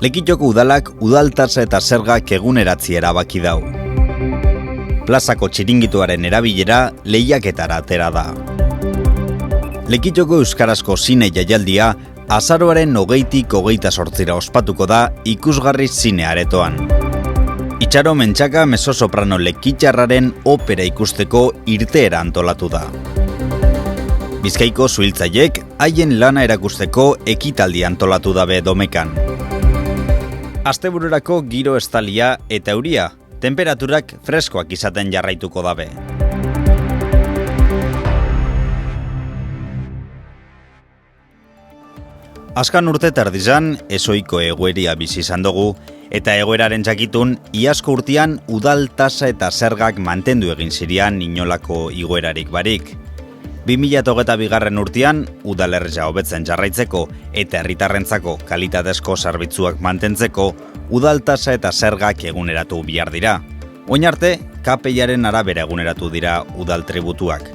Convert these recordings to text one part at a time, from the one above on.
Lekitoko udalak udaltasa eta zergak eguneratzi erabaki dau. Plazako txiringituaren erabilera lehiaketara atera da. Lekitoko euskarazko zine jaialdia azaroaren 20tik 28 ospatuko da ikusgarri zine aretoan. Itxaro Mentxaka mezzosoprano Lekitxarraren opera ikusteko irteera antolatu da. Bizkaiko zuhiltzaiek haien lana erakusteko ekitaldi antolatu dabe Domekan. Astebururako giro estalia eta euria, temperaturak freskoak izaten jarraituko dabe. Azkan urte tardizan, ezoiko egoeria bizi izan dugu, eta egoeraren jakitun, iazko urtean udal tasa eta zergak mantendu egin zirian inolako igoerarik barik. 2022 urtean, udalerria hobetzen jarraitzeko eta herritarrentzako kalitatezko zerbitzuak mantentzeko, udal tasa eta zergak eguneratu bihar dira. Orain arte, KPIaren arabera eguneratu dira udal tributuak.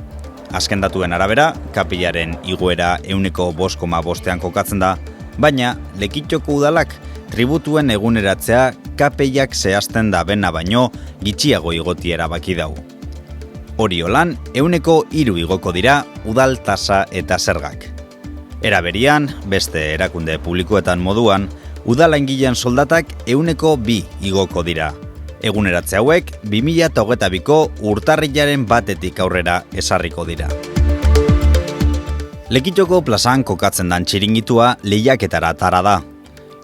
Azken datuen arabera, KPIaren igoera 5,5 kokatzen da, baina Lekitxoko udalak tributuen eguneratzea KPIak zehazten da bena baino gitxiago igoti erabaki dau. Hori holan, 3 igoko dira udal tasa eta zergak. Era berian, beste erakunde publikoetan moduan, udalaingileen soldatak 2 igoko dira. Eguneratze hauek 2022ko urtarrilaren 1etik aurrera esarriko dira. Lekitxoko plazan kokatzen dan txiringitua lehiaketara atara da.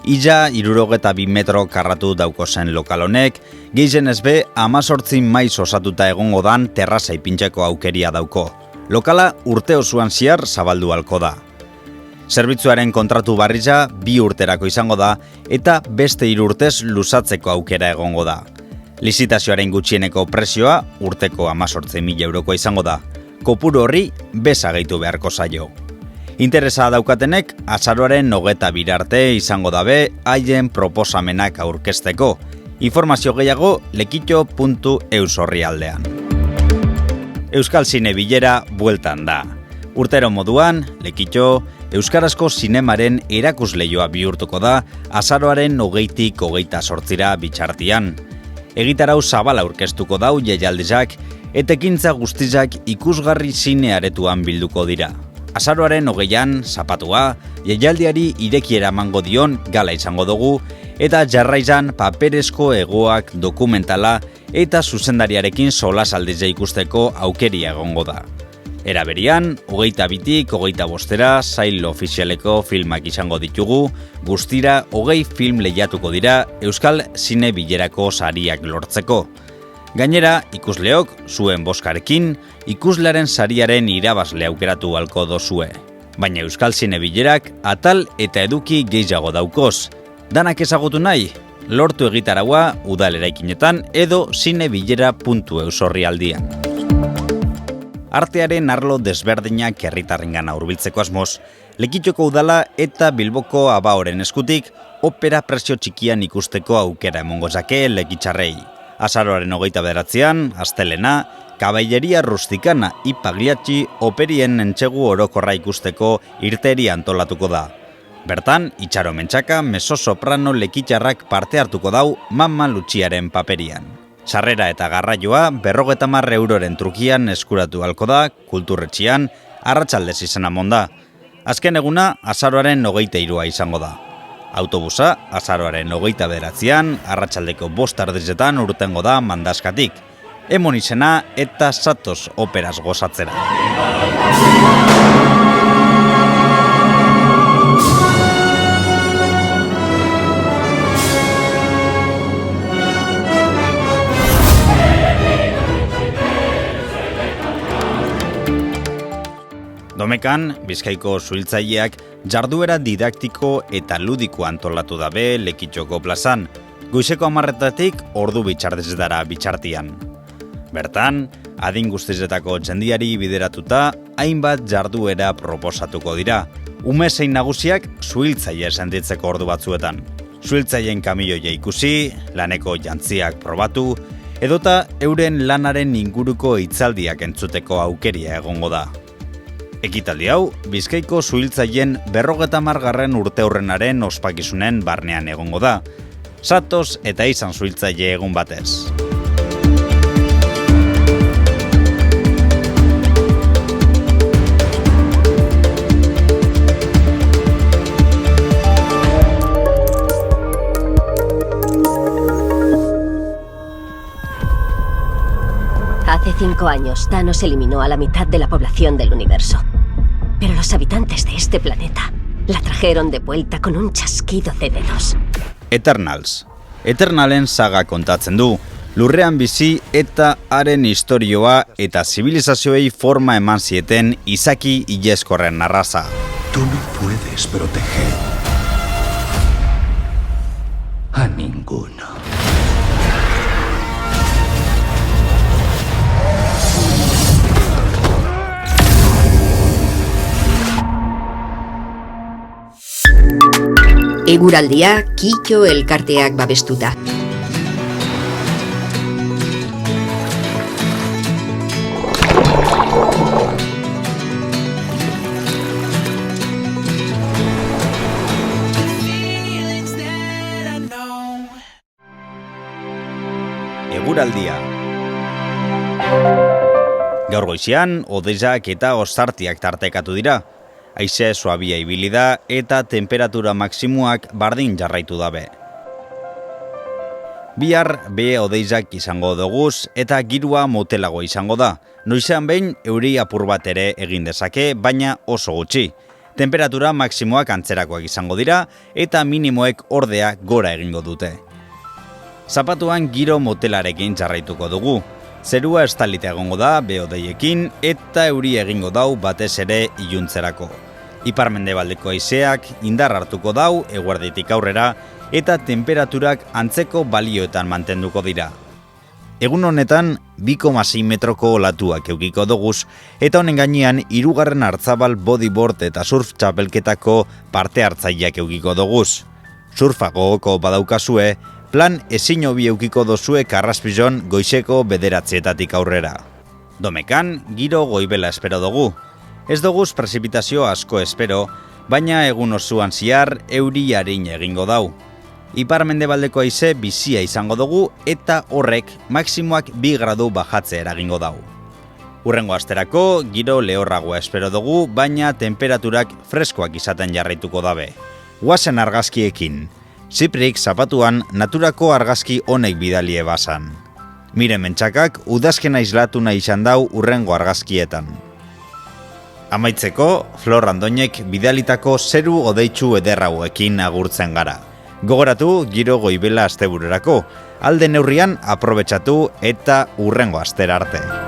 Ia 62 metro karratu dauko zen lokal honek, gehien ezbe 18 maiz osatuta egongo dan terraza ipintzeko aukeria dauko. Lokala urte osoan ziar zabaldu halko da. Zerbitzuaren kontratu barria 2 urterako izango da eta beste 3 urtez luzatzeko aukera egongo da. Lizitazioaren gutxieneko prezioa urteko 18.000 eurokoa izango da. Kopuru horri beza gehitu beharko zaio. Interesa daukatenek azaroaren 22 arte izango dabe haien proposamenak aurkezteko. Informazio gehiago lekitxo.eus orrialdean. Euskal Zine Bilera bueltan da. Urtero moduan, Lekitxo, euskarazko zinemaren erakusleioa bihurtuko da azaroaren 20tik 28 bitxartian. Egitarau zabala aurkeztuko dau jaialdizak eta ekintza guztizak ikusgarri zine aretuan bilduko dira. Azaroaren 20an, zapatua, jaialdiari irekiera emango dion gala izango dugu eta jarraizan paperezko hegoak dokumentala eta zuzendariarekin solasaldize ikusteko aukeria egongo da. Era berian, 22tik 25 sail ofizialeko filmak izango ditugu, guztira 20 film lehiatuko dira Euskal Zine Bilerako sariak lortzeko. Gainera, ikusleok, zuen boskarekin, ikuslearen sariaren irabazle aukeratu halko dozue. Baina Euskal Zine Bilerak atal eta eduki gehiago daukoz. Danak ezagutu nahi? Lortu egitaraua udal eraikinetan edo zinebilera.eus orrialdean. Artearen arlo desberdinak herritarrengana hurbiltzeko asmoz, Lekitxoko udala eta Bilboko Abaoren eskutik opera prezio txikian ikusteko aukera emongo zake Lekitxarrei. Azaroaren 29an, astelena, Kaballeria Rustikana y Pagliacci operien entsegu orokorra ikusteko irteri antolatuko da. Bertan, Itxaro Mentxaka mezzosoprano Lekitxarrak parte hartuko dau Mamma Luciaren paperian. Sarrera eta garraioa 50 euroren trukian eskuratu halko da, kulturretxian, arratsaldez izena monda. Azken eguna, azaroaren 23a izango da. Autobusa, azaroaren 29an, arratsaldeko 5 urtengo da Mandaskatik. Emon izena eta zatoz operaz gozatzera. Domekan, Bizkaiko zuhiltzaileak jarduera didaktiko eta ludiko antolatu dabe Lekitxoko plazan, goizeko 10etatik ordu bitxartezetara bitxartian. Bertan, adin guztizetako jendiari bideratuta hainbat jarduera proposatuko dira, ume zein nagusiak zuhiltzaile sentitzeko ordu batzuetan. Zuhiltzaileen kamioia ikusi, laneko jantziak probatu, edota euren lanaren inguruko hitzaldiak entzuteko aukeria egongo da. Ekitaldi hau, Bizkaiko suhiltzaileen 50. urteurrenaren ospakizunen barnean egongo da. Zatoz eta izan suhiltzaile egun batez. Hace 5 años, Thanos eliminó a la mitad de la población del universo. Pero los habitantes de este planeta la trajeron de vuelta con un chasquido de dedos. Eternals. Eternalen saga kontatzen du. Lurrean bizi eta haren istorioa eta zibilizazioei forma eman zieten izaki ileskorren arraza. Tú no puedes proteger a ninguno. Eguraldia Kito elkarteak babestuta. Eguraldia. Gaur goizean, hodeiak eta ostartiak tartekatu dira. Haize suabia ibili da eta temperatura maksimuak bardin jarraitu dabe. Bihar be hodeiak izango doguz eta girua motelago izango da. Noizean behin euri apur bat ere egin dezake, baina oso gutxi. Temperatura maksimoak antzerakoak izango dira eta minimoek ordea gora egingo dute. Zapatuan giro motelarekin jarraituko dugu. Zerua estalita egongo da behodeiekin eta euri egingo dau batez ere iluntzerako. Ipar-mendebaldeko haizeak indar hartuko dau eguerditik aurrera eta temperaturak antzeko balioetan mantenduko dira. Egun honetan 2,6 metroko olatuak eukiko doguz eta honen gainean 3. hartzabal bodyboard eta surf txapelketako parte hartzaileak eukiko doguz. Surfa gogoko badaukazue, plan ezin hobi eukiko dozue Karraspillon goizeko 9:00 aurrera. Domekan, giro goibela espero dugu. Ez doguz prezipitazio asko espero, baina egun osoan zihar euri arin egingo dau. Ipar-mendebaldeko haize bizia izango dugu eta horrek maksimoak 2 gradu bajatze eragingo dau. Hurrengo asterako, giro lehorragoa espero dugu, baina temperaturak freskoak izaten jarraituko dabe. Guazen argazkiekin. Ziprik zapatuan naturako argazki honek bidalie basan. Miren mentxakak udazkena islatu nahi izan dau hurrengo argazkietan. Amaitzeko, Flor Randoñek bidalitako zeru hodeitsu ederrauekin agurtzen gara. Gogoratu giro goibela asteburerako, alde neurrian aprobetxatu eta hurrengo astera arte.